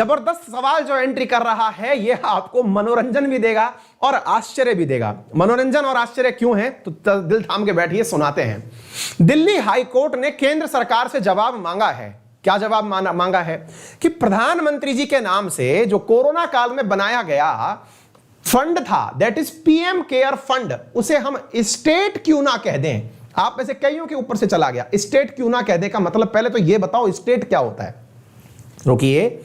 जबरदस्त सवाल जो एंट्री कर रहा है, यह आपको मनोरंजन भी देगा और आश्चर्य भी देगा। मनोरंजन और आश्चर्य क्यों है, तो दिल थाम के बैठिए, सुनाते हैं। दिल्ली हाई कोर्ट ने केंद्र सरकार से जवाब मांगा है। क्या जवाब मांगा है कि प्रधानमंत्री जी के नाम से जो कोरोना काल में बनाया गया फंड था, that is PM care fund, उसे हम स्टेट क्यों ना कह दें। आप में से कईयों के ऊपर से चला गया, स्टेट क्यों ना कह दे का मतलब पहले तो यह बताओ स्टेट क्या होता है। रुकिए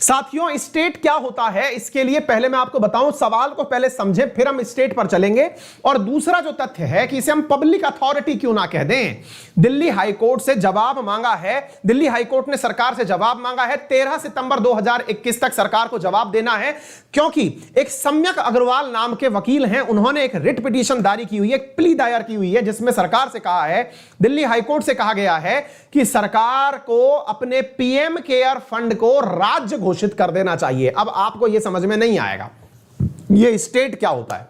साथियों, स्टेट क्या होता है इसके लिए पहले मैं आपको बताऊं, सवाल को पहले समझें फिर हम स्टेट पर चलेंगे। और दूसरा जो तथ्य है कि इसे हम पब्लिक अथॉरिटी क्यों ना कह दें। दिल्ली हाई कोर्ट से जवाब मांगा है, दिल्ली हाई कोर्ट ने सरकार से जवाब मांगा है। 13 सितंबर 2021 तक सरकार को जवाब देना है, क्योंकि एक सम्यक अग्रवाल नाम के वकील हैं, उन्होंने एक रिट पिटीशन दायर की हुई है, एक प्ली दायर की हुई है, जिसमें सरकार से कहा है, दिल्ली हाई कोर्ट से कहा गया है कि सरकार को अपने पीएम केयर फंड को राज्य घोषित कर देना चाहिए। अब आपको यह समझ में नहीं आएगा यह स्टेट क्या होता है।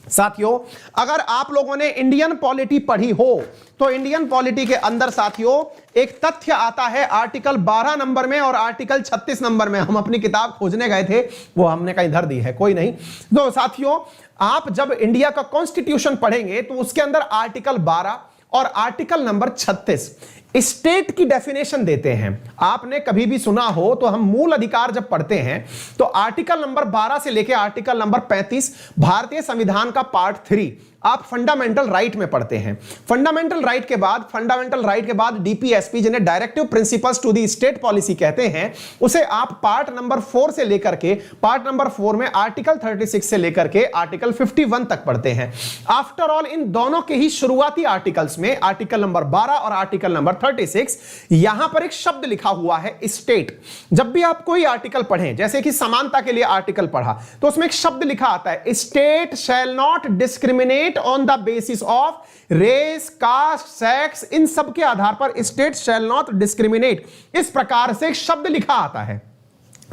साथियों, अगर आप लोगों ने इंडियन पॉलिटी पढ़ी हो तो इंडियन पॉलिटी के अंदर साथियों एक तथ्य आता है आर्टिकल 12 नंबर में और आर्टिकल 36 नंबर में। हम अपनी किताब खोजने गए थे, वो हमने कहीं धर दी है, कोई नहीं। तो साथियों, आप जब इंडिया का कॉन्स्टिट्यूशन पढ़ेंगे तो उसके अंदर आर्टिकल 12 और आर्टिकल नंबर 36 स्टेट की डेफिनेशन देते हैं। आपने कभी भी सुना हो तो हम मूल अधिकार जब पढ़ते हैं तो आर्टिकल नंबर 12 से लेकर आर्टिकल नंबर 35 भारतीय संविधान का पार्ट 3 आप फंडामेंटल राइट में पढ़ते हैं। फंडामेंटल राइट के बाद डीपीएसपी, जिन्हें directive principles to the state policy कहते हैं, उसे आप पार्ट नंबर 4 से लेकर के पार्ट नंबर 4 में आर्टिकल 36 से लेकर के आर्टिकल 51 तक पढ़ते हैं। आफ्टर ऑल इन दोनों के ही शुरुआती आर्टिकल्स में आर्टिकल नंबर 12 और आर्टिकल नंबर 36 यहां पर एक शब्द लिखा हुआ है स्टेट। जब भी आप कोई आर्टिकल पढ़ें, जैसे कि समानता के लिए आर्टिकल पढ़ा, तो उसमें एक शब्द लिखा आता है, state shall not discriminate on the basis of race, caste, sex. इन सब के आधार पर स्टेट शैल नॉट डिस्क्रिमिनेट, इस प्रकार से एक शब्द लिखा आता है।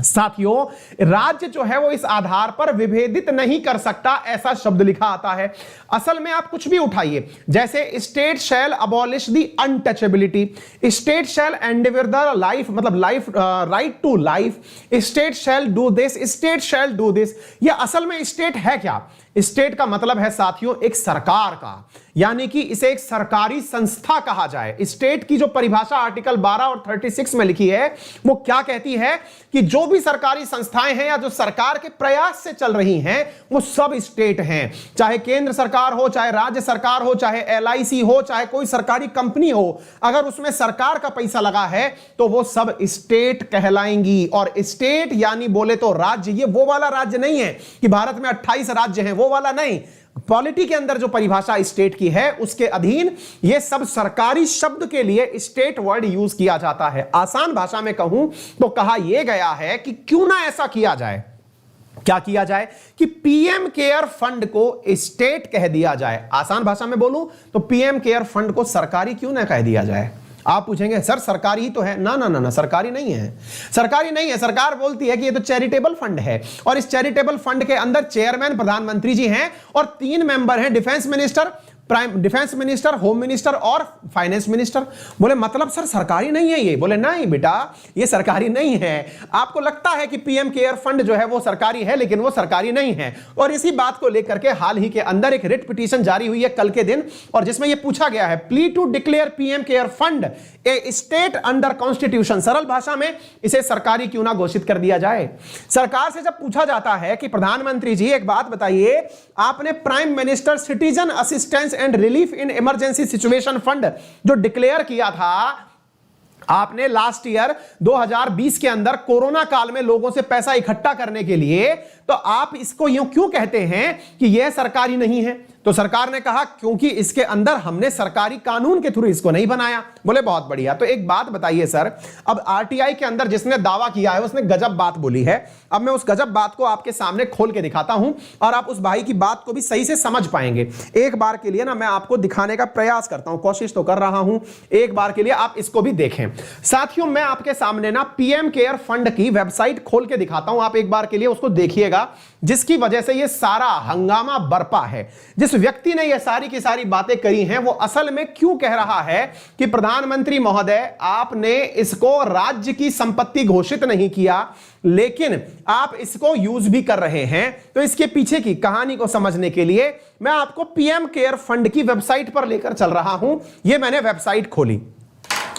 साथियों, राज्य जो है वो इस आधार पर विभेदित नहीं कर सकता, ऐसा शब्द लिखा आता है। असल में आप कुछ भी उठाइए, जैसे state shall abolish the untouchability, state shall endeavour the life, मतलब life, right to life, state shall do this, state shall do this. ये असल में स्टेट है क्या? स्टेट का मतलब है साथियों एक सरकार का, यानी कि इसे एक सरकारी संस्था कहा जाए। स्टेट की जो परिभाषा आर्टिकल 12 और 36 में लिखी है वो क्या कहती है कि जो भी सरकारी संस्थाएं हैं या जो सरकार के प्रयास से चल रही हैं वो सब स्टेट हैं। चाहे केंद्र सरकार हो, चाहे राज्य सरकार हो, चाहे एलआईसी हो, चाहे कोई सरकारी कंपनी हो, अगर उसमें सरकार का पैसा लगा है तो वो सब स्टेट कहलाएंगी। और स्टेट यानी बोले तो राज्य, ये वो वाला राज्य नहीं है कि भारत में 28 राज्य हैं, वो वाला नहीं। पॉलिटी के अंदर जो परिभाषा स्टेट की है उसके अधीन ये सब सरकारी शब्द के लिए स्टेट वर्ड यूज किया जाता है। आसान भाषा में कहूं तो कहा यह गया है कि क्यों ना ऐसा किया जाए, क्या किया जाए कि पीएम केयर फंड को स्टेट कह दिया जाए। आसान भाषा में बोलूं तो पीएम केयर फंड को सरकारी क्यों ना कह दिया जाए। आप पूछेंगे सर सरकारी ही तो है। ना ना ना ना, सरकारी नहीं है, सरकारी नहीं है। सरकार बोलती है कि ये तो चैरिटेबल फंड है और इस चैरिटेबल फंड के अंदर चेयरमैन प्रधानमंत्री जी हैं और 3 मेंबर हैं, defence minister, defence minister, home minister और फाइनेंस मिनिस्टर। बोले मतलब सर सरकारी नहीं है ये? बोले नहीं बेटा, ये सरकारी नहीं है। आपको लगता है कि पीएम केयर फंड जो है वो सरकारी है, लेकिन वो सरकारी नहीं है। और इसी बात को लेकर के हाल ही के अंदर एक रिट पिटीशन जारी हुई है कल के दिन, और जिसमें यह पूछा गया है, plea to declare PM care fund a state under constitution. सरल भाषा में इसे सरकारी क्यों ना घोषित कर दिया जाए। सरकार से जब पूछा जाता है कि प्रधानमंत्री जी एक बात बताइए, आपने prime minister citizen assistance and relief in emergency situation fund जो डिक्लेयर किया था आपने लास्ट ईयर 2020 के अंदर कोरोना काल में लोगों से पैसा इकट्ठा करने के लिए, तो आप इसको यूं क्यों कहते हैं कि यह सरकारी नहीं है? तो सरकार ने कहा क्योंकि इसके अंदर हमने सरकारी कानून के थ्रू इसको नहीं बनाया। बोले बहुत बढ़िया। तो एक बात बताइए सर, अब आरटीआई के अंदर जिसने दावा किया है उसने गजब बात बोली है। अब मैं उस गजब बात को आपके सामने खोल के दिखाता हूं और आप उस भाई की बात को भी सही से समझ पाएंगे। एक बार के लिए ना मैं आपको दिखाने का प्रयास करता हूं, कोशिश तो कर रहा हूं, एक बार के लिए आप इसको भी देखें। साथियों, मैं आपके सामने ना पीएम केयर फंड की वेबसाइट खोल के दिखाता हूं, आप एक बार के लिए उसको देखिएगा, जिसकी वजह से यह सारा हंगामा बरपा है। जिस व्यक्ति ने यह सारी की सारी बातें करी हैं वो असल में क्यों कह रहा है कि प्रधान प्रधानमंत्री महोदय, आपने इसको राज्य की संपत्ति घोषित नहीं किया, लेकिन आप इसको यूज भी कर रहे हैं। तो इसके पीछे की कहानी को समझने के लिए मैं आपको पीएम केयर फंड की वेबसाइट पर लेकर चल रहा हूं। यह मैंने वेबसाइट खोली,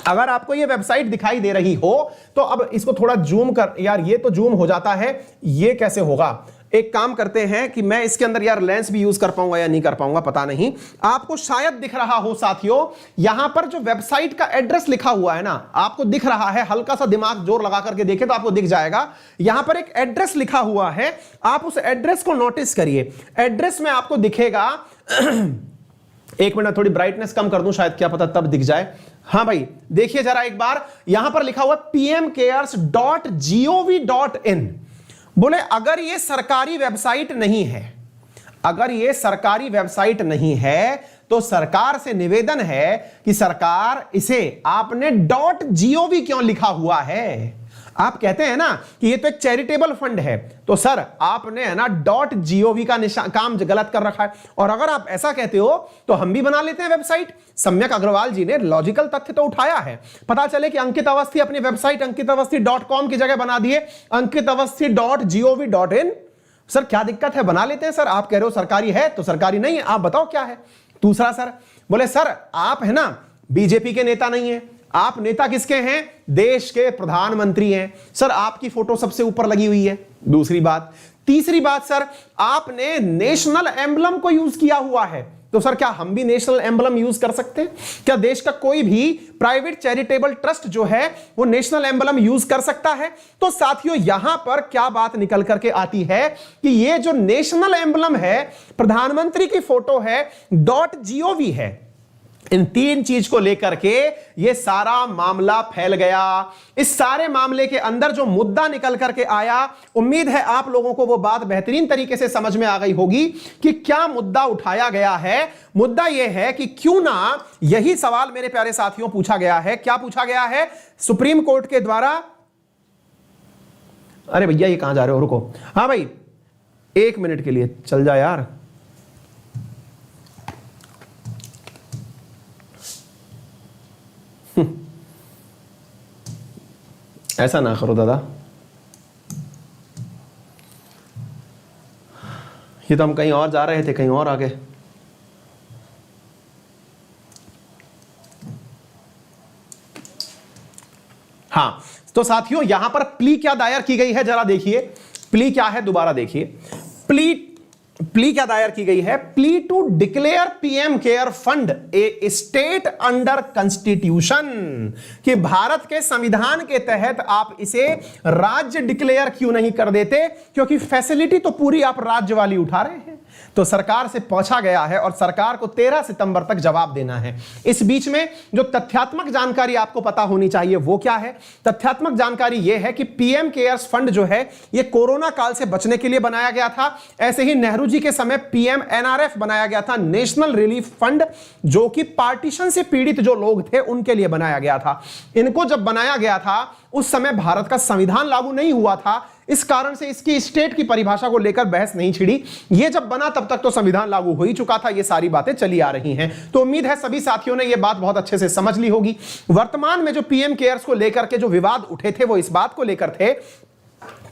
अगर आपको ये वेबसाइट दिखाई दे रही हो तो अब इसको थोड़ा जूम कर, यार ये तो जूम हो जाता है, ये कैसे होगा? एक काम करते हैं कि मैं इसके अंदर यार लेंस भी यूज कर पाऊंगा या नहीं कर पाऊंगा पता नहीं, आपको शायद दिख रहा हो साथियों, यहां पर जो वेबसाइट का एड्रेस लिखा हुआ है ना, आपको दिख रहा है, हल्का सा दिमाग जोर लगा करके देखे तो आपको दिख जाएगा। यहां पर एक एड्रेस लिखा हुआ है, आप उस एड्रेस को नोटिस करिए। एड्रेस में आपको दिखेगा एक मिनट, थोड़ी ब्राइटनेस कम कर दूं, शायद क्या पता तब दिख जाए। हां भाई देखिए जरा एक बार, यहां पर लिखा हुआ pmcares.gov.in। बोले अगर ये सरकारी वेबसाइट नहीं है, अगर ये सरकारी वेबसाइट नहीं है तो सरकार से निवेदन है कि सरकार इसे आपने .gov क्यों लिखा हुआ है? आप कहते हैं ना कि ये तो एक चैरिटेबल फंड है, तो सर आपने है ना .gov का काम गलत कर रखा है। और अगर आप ऐसा कहते हो तो हम भी बना लेते हैं वेबसाइट। सम्यक अग्रवाल जी ने लॉजिकल तथ्य तो उठाया है, पता चले कि अंकित अवस्थी अपनी वेबसाइट अंकितावस्थी.com की जगह बना दिए अंकितावस्थी.gov.in। सर क्या दिक्कत है, बना लेते हैं सर। आप कह रहे हो सरकारी है तो सरकारी नहीं है, आप बताओ क्या है। दूसरा सर बोले सर आप है ना बीजेपी के नेता नहीं है, आप नेता किसके हैं? देश के प्रधानमंत्री हैं। सर आपकी फोटो सबसे ऊपर लगी हुई है, दूसरी बात। तीसरी बात सर, आपने नेशनल एम्बलम को यूज किया हुआ है, तो सर क्या हम भी नेशनल एम्बलम यूज कर सकते हैं? क्या देश का कोई भी प्राइवेट चैरिटेबल ट्रस्ट जो है वो नेशनल एम्बलम यूज कर सकता है? तो साथियों यहां पर क्या बात निकल करके आती है कि ये जो नेशनल एम्बलम है, प्रधानमंत्री की फोटो है, .gov है। इन तीन चीज को लेकर के ये सारा मामला फैल गया। इस सारे मामले के अंदर जो मुद्दा निकल करके आया, उम्मीद है आप लोगों को वो बात बेहतरीन तरीके से समझ में आ गई होगी कि क्या मुद्दा उठाया गया है। मुद्दा यह है कि क्यों ना यही सवाल मेरे प्यारे साथियों पूछा गया है। क्या पूछा गया है? सुप्रीम कोर्ट के द्वारा, अरे भैया ये कहां जा रहे हो, रुको। हाँ भाई 1 मिनट के लिए चल जा यार। ऐसा ना करो दादा, ये तो हम कहीं और जा रहे थे, कहीं और आगे। हाँ तो साथियों यहां पर प्ली क्या दायर की गई है, जरा देखिए प्ली क्या है, दोबारा देखिए। प्ली क्या दायर की गई है? Plea to declare PM care fund a state under constitution, कि भारत के संविधान के तहत आप इसे राज्य डिक्लेयर क्यों नहीं कर देते, क्योंकि फैसिलिटी तो पूरी आप राज्य वाली उठा रहे हैं। तो सरकार से पूछा गया है और सरकार को 13 सितंबर तक जवाब देना है। इस बीच में जो तथ्यात्मक जानकारी आपको पता होनी चाहिए वो क्या है? तथ्यात्मक जानकारी यह है कि पीएम केयर्स फंड जो है ये कोरोना काल से बचने के लिए बनाया गया था। ऐसे ही नेहरू जी के समय पीएम एनआरएफ बनाया गया था, नेशनल रिलीफ फंड, जो कि पार्टीशन से पीड़ित जो लोग थे उनके लिए बनाया गया था। इनको जब बनाया गया था उस समय भारत का संविधान लागू नहीं हुआ था, इस कारण से इसकी स्टेट की परिभाषा को लेकर बहस नहीं छिड़ी। ये जब बना तब तक तो संविधान लागू हो ही चुका था, ये सारी बातें चली आ रही हैं। तो उम्मीद है सभी साथियों ने ये बात बहुत अच्छे से समझ ली होगी। वर्तमान में जो पीएम केयर्स को लेकर के जो विवाद उठे थे वो इस बात को लेकर थे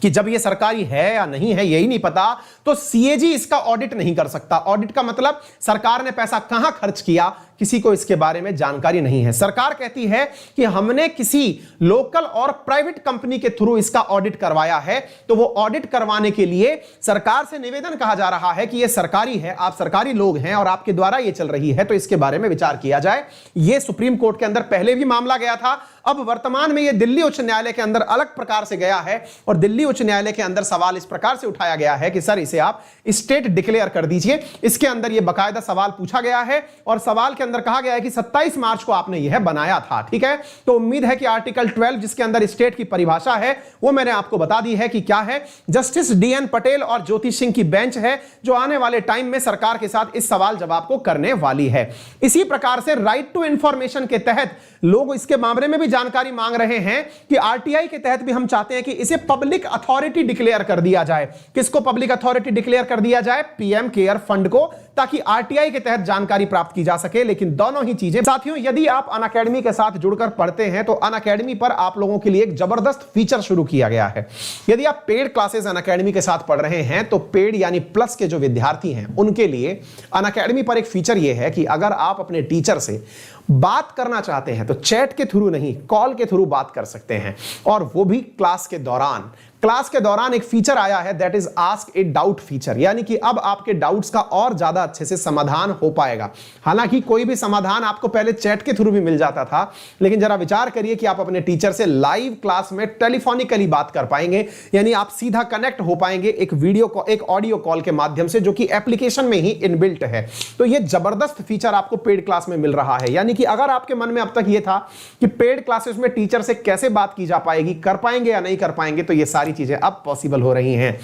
कि जब ये सरकारी है या नहीं है यही नहीं पता, तो सीएजी इसका ऑडिट नहीं कर सकता। ऑडिट का मतलब सरकार ने पैसा कहां खर्च किया, किसी को इसके बारे में जानकारी नहीं है। सरकार कहती है कि हमने किसी लोकल और प्राइवेट कंपनी के थ्रू इसका ऑडिट करवाया है, तो वो ऑडिट करवाने के लिए सरकार से निवेदन कहा जा रहा है कि ये सरकारी है, आप सरकारी लोग हैं और आपके द्वारा ये चल रही है, तो इसके बारे में विचार किया जाए। ये सुप्रीम कोर्ट के अंदर पहले भी मामला गया था, अब वर्तमान में ये दिल्ली उच्च न्यायालय के अंदर अलग प्रकार से गया है और दिल्ली उच्च न्यायालय के अंदर सवाल इस प्रकार से उठाया गया है कि सर इसे आप स्टेट डिक्लेयर कर दीजिए। इसके अंदर ये बाकायदा सवाल पूछा गया है और सवाल के अंदर कहा गया है कि 27 मार्च को आपने यह बनाया था, ठीक है। तो उम्मीद है कि आर्टिकल 12 जिसके अंदर स्टेट की परिभाषा है वो मैंने आपको बता दी है कि क्या है। जस्टिस डीएन पटेल और ज्योति सिंह की बेंच है जो आने वाले टाइम में सरकार के साथ इस सवाल जवाब को करने वाली है। इसी प्रकार से राइट टू इंफॉर्मेशन के तहत लोग इसके मामले में भी जानकारी मांग रहे हैं कि आरटीआई के तहत भी हम चाहते हैं कि इसे पब्लिक अथॉरिटी डिक्लेयर कर दिया जाए। किसको पब्लिक अथॉरिटी डिक्लेयर कर दिया जाए? पीएम केयर फंड को, ताकि आरटीआई के तहत जानकारी प्राप्त की जा सके। लेकिन दोनों ही चीजें साथियों, यदि आप अनअकैडमी के साथ जुड़कर पढ़ते हैं तो अनअकैडमी पर आप लोगों के लिए एक जबरदस्त फीचर शुरू किया गया है। यदि आप पेड क्लासेस अनअकैडमी के साथ पढ़ रहे हैं तो पेड यानी प्लस के जो विद्यार्थी हैं उनके लिए अनअकैडमी पर एक फीचर यह है कि अगर आप अपने टीचर से बात करना चाहते हैं तो चैट के थ्रू नहीं, कॉल के थ्रू बात कर सकते हैं, और वो भी क्लास के दौरान। क्लास के दौरान एक फीचर आया है, that is ask a doubt feature, यानी कि अब आपके डाउट्स का और ज्यादा अच्छे से समाधान हो पाएगा। हालांकि कोई भी समाधान आपको पहले चैट के थ्रू भी मिल जाता था, लेकिन जरा विचार करिए कि आप अपने टीचर से लाइव क्लास में टेलीफोनिकली बात कर पाएंगे, यानी आप सीधा कनेक्ट हो पाएंगे एक ऑडियो कॉल के माध्यम से, जो कि एप्लीकेशन में ही इनबिल्ट है। तो यह जबरदस्त फीचर आपको पेड क्लास में मिल रहा है। यानी कि अगर आपके मन में अब तक यह था कि पेड क्लासेस में टीचर से कैसे बात की जा पाएगी, कर पाएंगे या नहीं कर पाएंगे, तो यह सारी चीजें अब पॉसिबल हो रही हैं।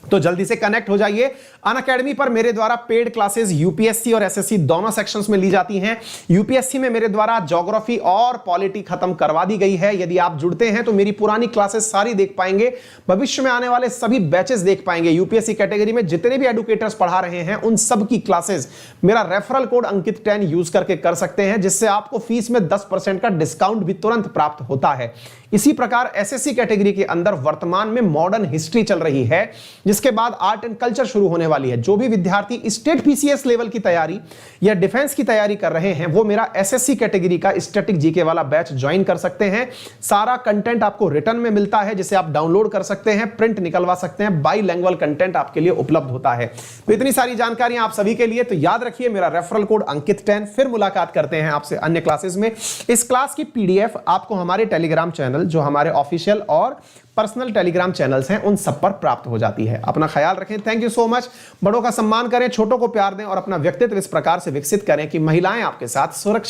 तो जल्दी से कनेक्ट हो जाइए। अनअकैडमी पर मेरे द्वारा पेड क्लासेस यूपीएससी और एसएससी दोनों सेक्शंस में ली जाती हैं। यूपीएससी में मेरे द्वारा ज्योग्राफी और पॉलिटी खत्म करवा दी गई है। यदि आप जुड़ते हैं तो मेरी पुरानी क्लासेस सारी देख पाएंगे, भविष्य में आने वाले सभी बैचेस देख पाएंगे। यूपीएससी कैटेगरी में जितने भी एडुकेटर्स पढ़ा रहे हैं उन सब की क्लासेस मेरा रेफरल कोड अंकित 10 यूज करके कर सकते हैं, जिससे आपको फीस में 10% का डिस्काउंट भी तुरंत प्राप्त होता है। इसी प्रकार एसएससी कैटेगरी के अंदर वर्तमान में मॉडर्न हिस्ट्री चल रही है, जिसके बाद आर्ट एंड कल्चर शुरू होने वाली है। जो भी विद्यार्थी स्टेट पीसीएस लेवल की तैयारी या डिफेंस की तैयारी कर रहे हैं वो मेरा एसएससी कैटेगरी का स्टैटिक जीके वाला बैच ज्वाइन कर सकते हैं। सारा कंटेंट आपको रिटर्न में मिलता है, जिसे आप डाउनलोड कर सकते हैं, प्रिंट निकलवा सकते हैं, बाईलैंग्वेज कंटेंट आपके लिए उपलब्ध होता है। तो इतनी सारी जानकारियां आप सभी के लिए, तो याद रखिए मेरा रेफरल कोड अंकित 10। फिर मुलाकात करते हैं आपसे अन्य क्लासेस में। इस क्लास की पीडीएफ आपको हमारे टेलीग्राम चैनल, जो हमारे ऑफिशियल और पर्सनल टेलीग्राम चैनल्स हैं, उन सब पर प्राप्त हो जाती है। अपना ख्याल रखें। Thank you so much. बड़ों का सम्मान करें, छोटों को प्यार दें और अपना व्यक्तित्व इस प्रकार से विकसित करें कि महिलाएं आपके साथ सुरक्षित